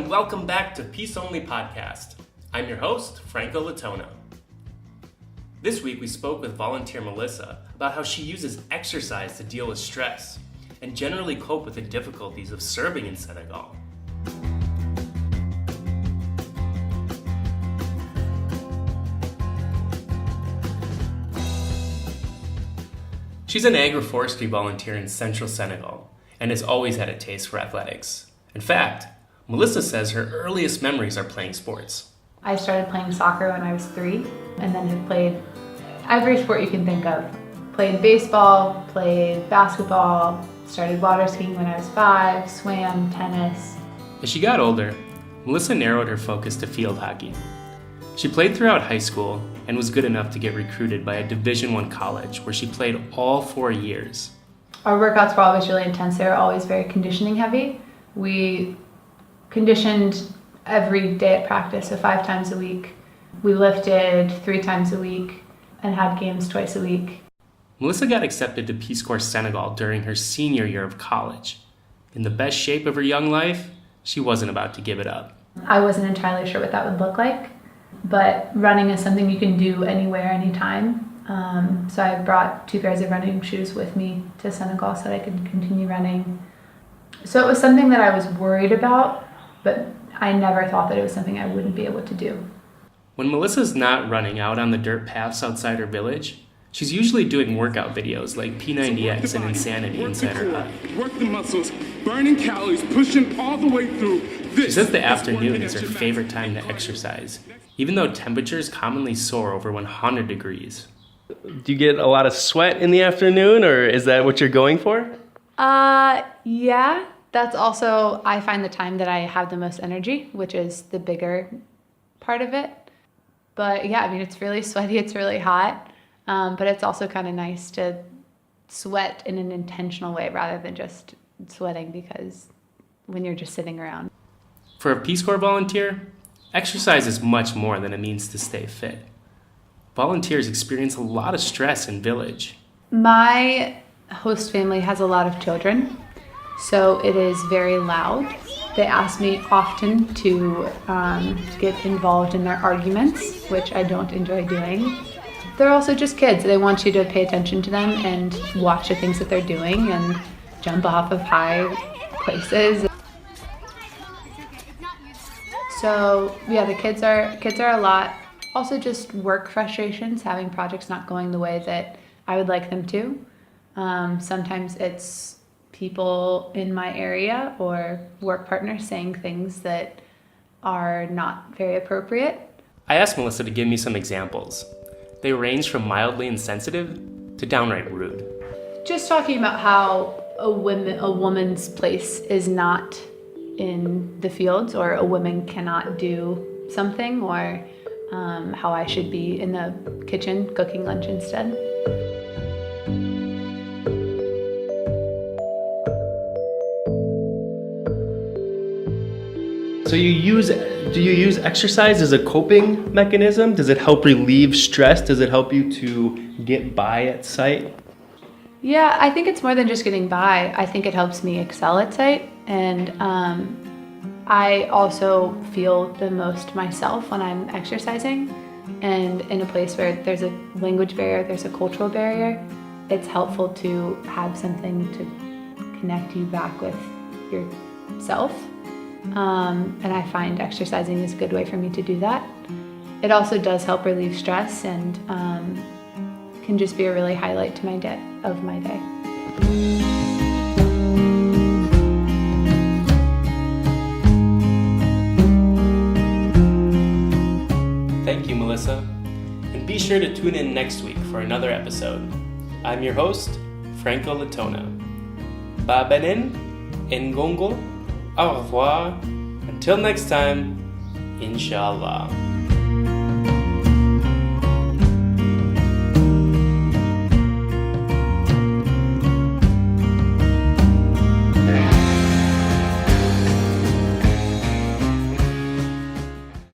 and welcome back to Peace Only Podcast. I'm your host, Franco Latona. This week we spoke with volunteer Melissa about how she uses exercise to deal with stress and generally cope with the difficulties of serving in Senegal. She's an agroforestry volunteer in central Senegal and has always had a taste for athletics. In fact, Melissa says her earliest memories are playing sports. I started playing soccer when I was 3 and then have played every sport you can think of. Played baseball, played basketball, started water skiing when I was 5, swam, tennis. As she got older, Melissa narrowed her focus to field hockey. She played throughout high school and was good enough to get recruited by a Division I college where she played all 4 years. Our workouts were always really intense. They were always very conditioning heavy. We conditioned every day at practice, so 5 times a week. We lifted 3 times a week and had games twice a week. Melissa got accepted to Peace Corps Senegal during her senior year of college. In the best shape of her young life, she wasn't about to give it up. I wasn't entirely sure what that would look like, but running is something you can do anywhere, anytime. So I brought 2 pairs of running shoes with me to Senegal so that I could continue running. So it was something that I was worried about, but I never thought that it was something I wouldn't be able to do. When Melissa's not running out on the dirt paths outside her village, she's usually doing workout videos like P90X and Insanity inside her hut. Work the muscles, burning calories, pushing all the way through. She says the afternoon is her favorite time to exercise, even though temperatures commonly soar over 100 degrees. Do you get a lot of sweat in the afternoon, or is that what you're going for? Yeah. That's also, I find the time that I have the most energy, which is the bigger part of it. But yeah, I mean, it's really sweaty, it's really hot, but it's also kind of nice to sweat in an intentional way rather than just sweating because when you're just sitting around. For a Peace Corps volunteer, exercise is much more than a means to stay fit. Volunteers experience a lot of stress in village. My host family has a lot of children, so it is very loud. They ask me often to get involved in their arguments, which I don't enjoy doing. They're also just kids. They want you to pay attention to them and watch the things that they're doing and jump off of high places. So yeah, the kids are a lot. Also just work frustrations, having projects not going the way that I would like them to. Sometimes it's people in my area or work partners saying things that are not very appropriate. I asked Melissa to give me some examples. They range from mildly insensitive to downright rude. Just talking about how a woman's place is not in the fields, or a woman cannot do something, or how I should be in the kitchen cooking lunch instead. So do you use exercise as a coping mechanism? Does it help relieve stress? Does it help you to get by at site? Yeah, I think it's more than just getting by. I think it helps me excel at site, and I also feel the most myself when I'm exercising. And in a place where there's a language barrier, there's a cultural barrier, it's helpful to have something to connect you back with yourself. And I find exercising is a good way for me to do that. It also does help relieve stress and can just be a really highlight to my day. Thank you, Melissa. And be sure to tune in next week for another episode. I'm your host, Franco Latona. Babanin, Ngongo, au revoir. Until next time, inshallah.